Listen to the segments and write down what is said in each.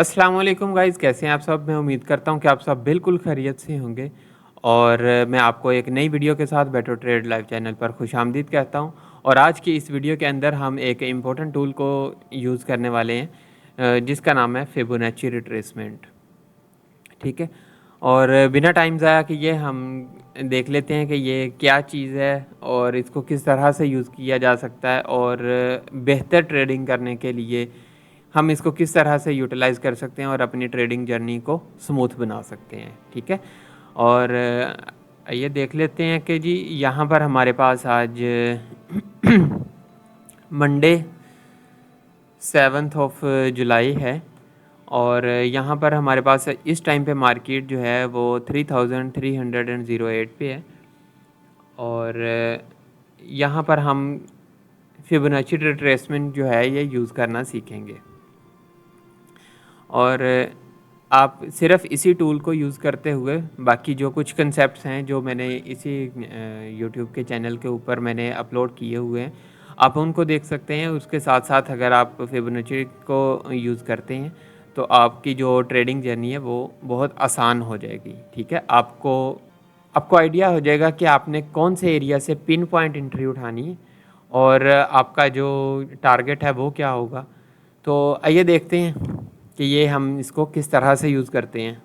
अस्सलाम वालेकुम गाइज़, कैसे हैं आप सब? मैं उम्मीद करता हूँ कि आप सब बिल्कुल खैरियत से होंगे और मैं आपको एक नई वीडियो के साथ बेटर ट्रेड लाइव चैनल पर खुशामदीद कहता हूँ। और आज की इस वीडियो के अंदर हम एक इम्पोर्टेंट टूल को यूज़ करने वाले हैं जिसका नाम है फिबोनाची रिट्रेसमेंट। ठीक है? और बिना टाइम ज़ाया किए हम देख लेते हैं कि ये क्या चीज़ है और इसको किस तरह से यूज़ किया जा सकता है और बेहतर ट्रेडिंग करने के लिए हम इसको किस तरह से यूटिलाइज़ कर सकते हैं और अपनी ट्रेडिंग जर्नी को स्मूथ बना सकते हैं। ठीक है? और ये देख लेते हैं कि जी यहाँ पर हमारे पास आज मंडे 7th ऑफ जुलाई है और यहाँ पर हमारे पास इस टाइम पे मार्केट जो है वो 3308 पे है और यहाँ पर हम फिबोनाची रिट्रेसमेंट जो है ये यूज़ करना सीखेंगे। और आप सिर्फ इसी टूल को यूज़ करते हुए बाकी जो कुछ कंसेप्ट्स हैं जो मैंने इसी यूट्यूब के चैनल के ऊपर मैंने अपलोड किए हुए हैं, आप उनको देख सकते हैं। उसके साथ साथ अगर आप फिबोनाची को यूज़ करते हैं तो आपकी जो ट्रेडिंग जर्नी है वो बहुत आसान हो जाएगी। ठीक है? आपको आपको आइडिया हो जाएगा कि आपने कौन से एरिया से पिन पॉइंट एंट्री उठानी है और आपका जो टारगेट है वो क्या होगा। तो आइए देखते हैं कि ये हम इसको किस तरह से यूज़ करते हैं।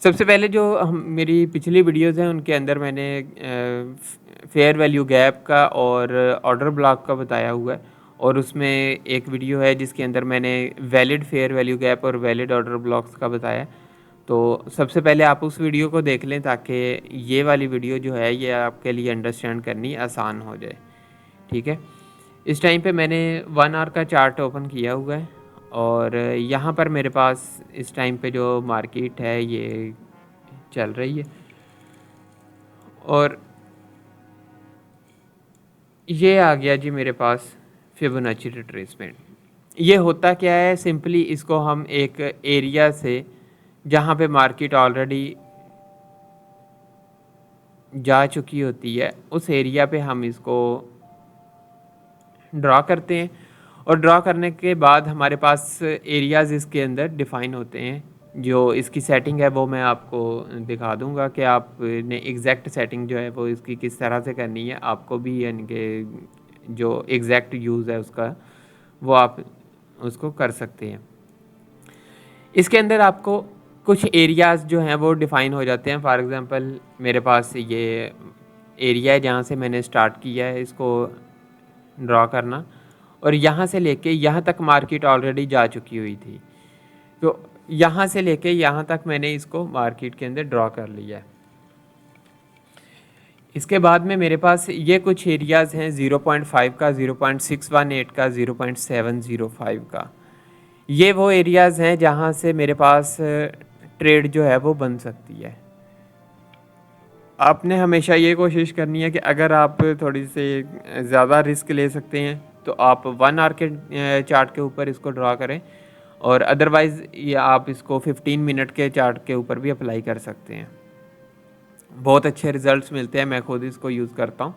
सबसे पहले जो हम मेरी पिछली वीडियोज़ हैं उनके अंदर मैंने फेयर वैल्यू गैप का और ऑर्डर ब्लॉक का बताया हुआ है और उसमें एक वीडियो है जिसके अंदर मैंने वैलिड फेयर वैल्यू गैप और वैलिड ऑर्डर ब्लॉक्स का बताया। तो सबसे पहले आप उस वीडियो को देख लें ताकि ये वाली वीडियो जो है ये आपके लिए अंडरस्टैंड करनी आसान हो जाए। ठीक है? इस टाइम पे मैंने 1 आवर का चार्ट ओपन किया हुआ है और यहाँ पर मेरे पास इस टाइम पे जो मार्केट है ये चल रही है और ये आ गया जी मेरे पास फिबोनाची रिट्रेसमेंट। ये होता क्या है, सिंपली इसको हम एक एरिया से जहाँ पे मार्केट ऑलरेडी जा चुकी होती है उस एरिया पे हम इसको ड्रा करते हैं और ड्रा करने के बाद हमारे पास एरियाज़ इसके अंदर डिफ़ाइन होते हैं। जो इसकी सेटिंग है वो मैं आपको दिखा दूंगा कि आपने एग्जैक्ट सेटिंग जो है वो इसकी किस तरह से करनी है। आपको भी यानी कि जो एग्जैक्ट यूज़ है उसका वो आप उसको कर सकते हैं। इसके अंदर आपको कुछ एरियाज़ जो हैं वो डिफ़ाइन हो जाते हैं। फॉर एग्ज़ाम्पल मेरे पास ये एरिया है जहाँ से मैंने स्टार्ट किया है इसको ड्रा करना और यहाँ से लेके यहाँ तक मार्केट ऑलरेडी जा चुकी हुई थी। तो यहाँ से लेके यहाँ तक मैंने इसको मार्केट के अंदर ड्रा कर लिया है। इसके बाद में मेरे पास ये कुछ एरियाज़ हैं 0.5 का, 0.618 का, 0.705 का। ये वो एरियाज़ हैं जहाँ से मेरे पास ट्रेड जो है वो बन सकती है। आपने हमेशा ये कोशिश करनी है कि अगर आप थोड़ी सी ज़्यादा रिस्क ले सकते हैं तो आप 1 आवर के चार्ट के ऊपर इसको ड्रा करें और अदरवाइज़ ये आप इसको 15 मिनट के चार्ट के ऊपर भी अप्लाई कर सकते हैं। बहुत अच्छे रिज़ल्ट्स मिलते हैं, मैं खुद इसको यूज़ करता हूँ।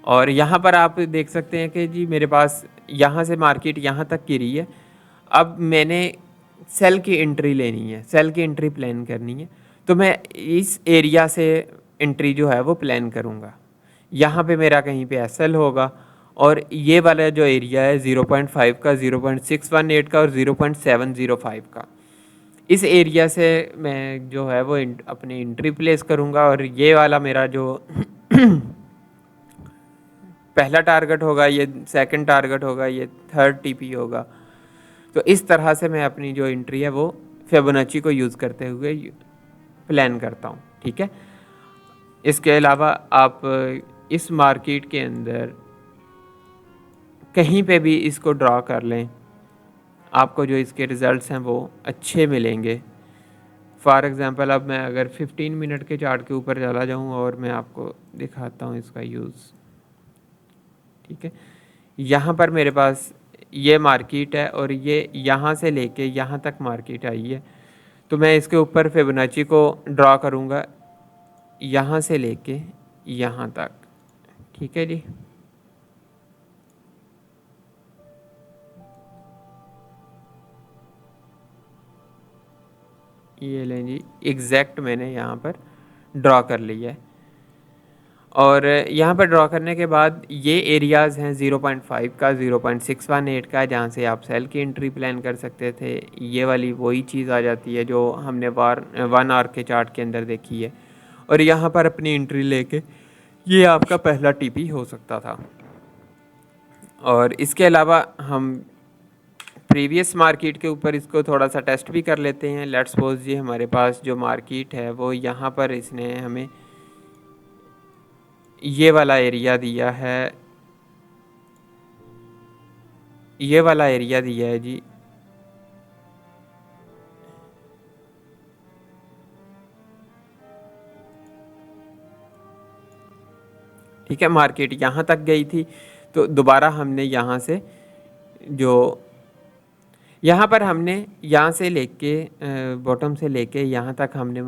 और यहाँ पर आप देख सकते हैं कि जी मेरे पास यहाँ से मार्केट यहाँ तक गिरी है। अब मैंने सेल की एंट्री लेनी है, सेल की एंट्री प्लान करनी है, तो मैं इस एरिया से एंट्री जो है वो प्लान करूँगा। यहाँ पे मेरा कहीं पे एसएल होगा और ये वाला जो एरिया है 0.5 का, 0.618 का और 0.705 का, इस एरिया से मैं जो है वो अपनी एंट्री प्लेस करूँगा और ये वाला मेरा जो पहला टारगेट होगा, ये सेकंड टारगेट होगा, ये थर्ड टीपी होगा। तो इस तरह से मैं अपनी जो एंट्री है वो फिबोनाची को यूज़ करते हुए प्लान करता हूँ। ठीक है? इसके अलावा आप इस मार्केट के अंदर कहीं पे भी इसको ड्रा कर लें, आपको जो इसके रिज़ल्ट्स हैं वो अच्छे मिलेंगे। फॉर एग्ज़ाम्पल अब मैं अगर 15 मिनट के चार्ट के ऊपर चला जाऊँ और मैं आपको दिखाता हूँ इसका यूज़। ठीक है? यहाँ पर मेरे पास ये मार्केट है और ये यहाँ से लेके यहाँ तक मार्केट आई है। तो मैं इसके ऊपर फिबोनाची को ड्रा करूँगा यहाँ से लेके यहाँ तक। ठीक है जी? ये लें जी, एग्जैक्ट मैंने यहाँ पर ड्रॉ कर लिया है। और यहाँ पर ड्रॉ करने के बाद ये एरियाज़ हैं 0.5 का, 0.618 का, जहाँ से आप सेल की एंट्री प्लान कर सकते थे। ये वाली वही चीज़ आ जाती है जो हमने 1 आवर के चार्ट के अंदर देखी है। और यहाँ पर अपनी एंट्री लेके ये आपका पहला टीपी हो सकता था। और इसके अलावा हम प्रीवियस मार्केट के ऊपर इसको थोड़ा सा टेस्ट भी कर लेते हैं। लेट्स सपोज जी हमारे पास जो मार्केट है वो यहाँ पर इसने हमें ये वाला एरिया दिया है, ये वाला एरिया दिया है जी। ठीक है, मार्केट यहाँ तक गई थी तो दोबारा हमने यहाँ से जो यहाँ पर हमने यहाँ से लेके बॉटम से लेके यहाँ तक हमने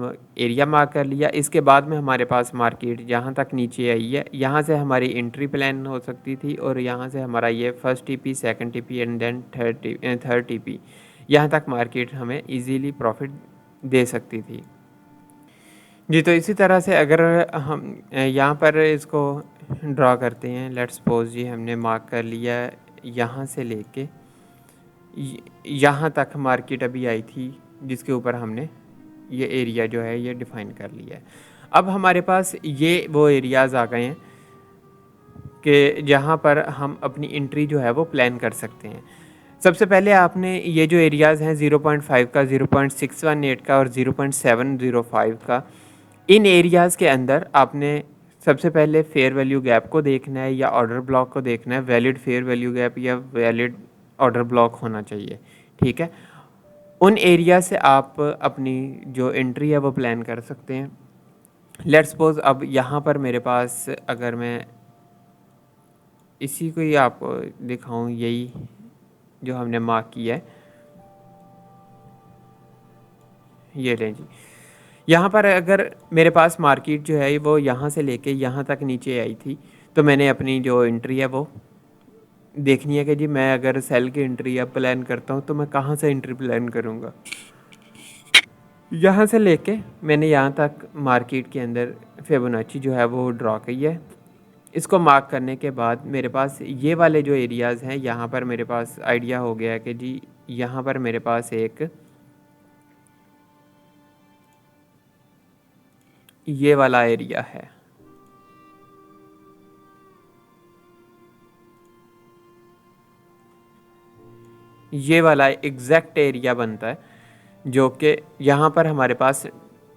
एरिया मार्क कर लिया। इसके बाद में हमारे पास मार्केट जहाँ तक नीचे आई है, यहाँ से हमारी एंट्री प्लान हो सकती थी और यहाँ से हमारा ये first TP, second TP and then third TP, यहाँ तक मार्केट हमें इजीली प्रॉफिट दे सकती थी जी। तो इसी तरह से अगर हम यहाँ पर इसको ड्रॉ करते हैं, लेट्स सपोज जी हमने मार्क कर लिया यहाँ से लेके यहाँ तक मार्केट अभी आई थी, जिसके ऊपर हमने ये एरिया जो है ये डिफ़ाइन कर लिया है। अब हमारे पास ये वो एरियाज़ आ गए हैं कि जहाँ पर हम अपनी एंट्री जो है वो प्लान कर सकते हैं। सबसे पहले आपने ये जो एरियाज़ हैं 0.5 का, 0.618 का और 0.705 का, इन एरियाज़ के अंदर आपने सबसे पहले फेयर वैल्यू गैप को देखना है या ऑर्डर ब्लॉक को देखना है। वैलिड फेयर वैल्यू गैप या वैलिड ऑर्डर ब्लॉक होना चाहिए। ठीक है, उन एरिया से आप अपनी जो एंट्री है वो प्लान कर सकते हैं। लेट्स सपोज अब यहाँ पर मेरे पास अगर मैं इसी को ही आपको दिखाऊं, यही जो हमने मार्क किया है, ये लें जी। यहाँ पर अगर मेरे पास मार्केट जो है वो यहाँ से लेके यहाँ तक नीचे आई थी, तो मैंने अपनी जो एंट्री है वो देखनी है कि जी मैं अगर सेल की एंट्री अब प्लान करता हूँ तो मैं कहाँ से एंट्री प्लान करूँगा। यहाँ से लेके मैंने यहाँ तक मार्केट के अंदर फिबोनाची जो है वो ड्रॉ की है। इसको मार्क करने के बाद मेरे पास ये वाले जो एरियाज़ हैं, यहाँ पर मेरे पास आइडिया हो गया है कि जी यहाँ पर मेरे पास एक ये वाला एरिया है। ये वाला एग्जैक्ट एरिया बनता है जो कि यहाँ पर हमारे पास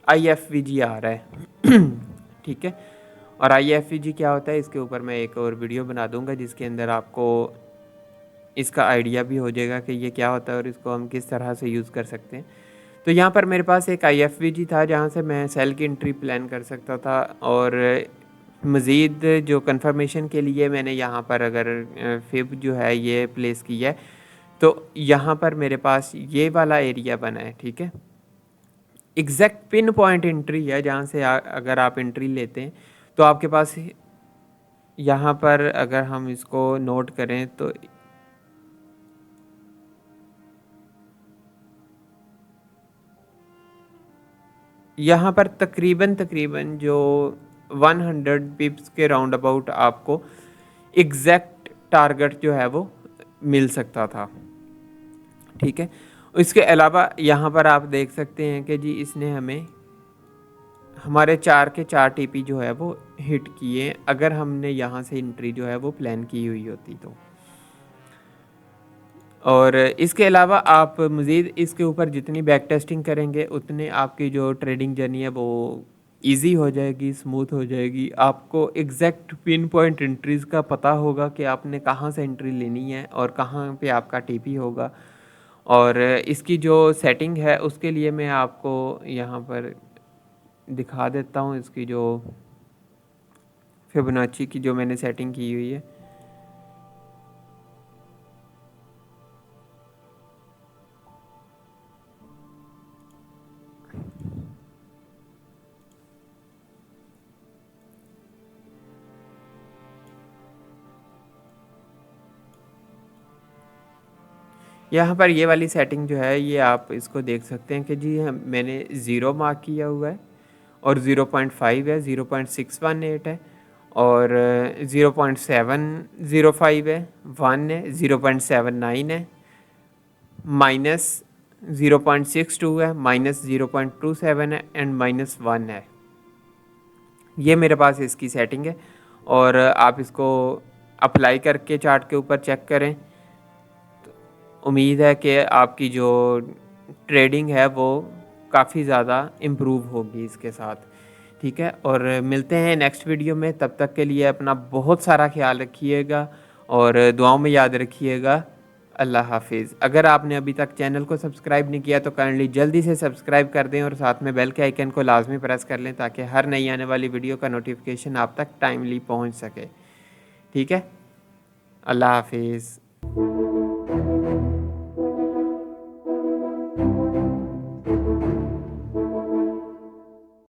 IFVG आ रहा है। ठीक है, और IFVG क्या होता है इसके ऊपर मैं एक और वीडियो बना दूंगा जिसके अंदर आपको इसका आइडिया भी हो जाएगा कि ये क्या होता है और इसको हम किस तरह से यूज़ कर सकते हैं। तो यहाँ पर मेरे पास एक IFVG था जहाँ से मैं सेल की एंट्री प्लान कर सकता था। और मज़ीद जो कंफर्मेशन के लिए मैंने यहाँ पर अगर फिब जो है ये प्लेस की है, तो यहाँ पर मेरे पास ये वाला एरिया बना है। ठीक है, एग्जैक्ट पिन पॉइंट एंट्री है जहाँ से अगर आप एंट्री लेते हैं तो आपके पास यहाँ पर अगर हम इसको नोट करें तो यहाँ पर तकरीबन तकरीबन जो 100 पिप्स के राउंड अबाउट आपको एग्जैक्ट टारगेट जो है वो मिल सकता था। ठीक है, इसके अलावा यहाँ पर आप देख सकते हैं कि जी इसने हमें हमारे 4 के 4 टीपी जो है वो हिट किए अगर हमने यहाँ से एंट्री जो है वो प्लान की हुई होती तो। और इसके अलावा आप मज़ीद इसके ऊपर जितनी बैक टेस्टिंग करेंगे उतने आपकी जो ट्रेडिंग जर्नी है वो इजी हो जाएगी, स्मूथ हो जाएगी। आपको एग्जैक्ट पिन पॉइंट एंट्रीज़ का पता होगा कि आपने कहाँ से एंट्री लेनी है और कहाँ पे आपका टीपी होगा। और इसकी जो सेटिंग है उसके लिए मैं आपको यहाँ पर दिखा देता हूँ। इसकी जो फिबोनाची की जो मैंने सेटिंग की हुई है, यहाँ पर ये वाली सेटिंग जो है ये आप इसको देख सकते हैं कि जी मैंने 0 मार्क किया हुआ है और 0.5 है, 0.618 है और 0.705 है, 1 है, 0.79 है, माइनस 0.62 है, माइनस 0.27 है एंड माइनस 1 है। ये मेरे पास इसकी सेटिंग है और आप इसको अप्लाई करके चार्ट के ऊपर चेक करें। उम्मीद है कि आपकी जो ट्रेडिंग है वो काफ़ी ज़्यादा इम्प्रूव होगी इसके साथ, ठीक है। और मिलते हैं नेक्स्ट वीडियो में, तब तक के लिए अपना बहुत सारा ख्याल रखिएगा और दुआओं में याद रखिएगा। अल्लाह हाफिज़। अगर आपने अभी तक चैनल को सब्सक्राइब नहीं किया तो काइंडली जल्दी से सब्सक्राइब कर दें और साथ में बेल के आइकन को लाजमी प्रेस कर लें ताकि हर नई आने वाली वीडियो का नोटिफिकेशन आप तक टाइमली पहुंच सके, ठीक है। अल्लाह हाफिज़।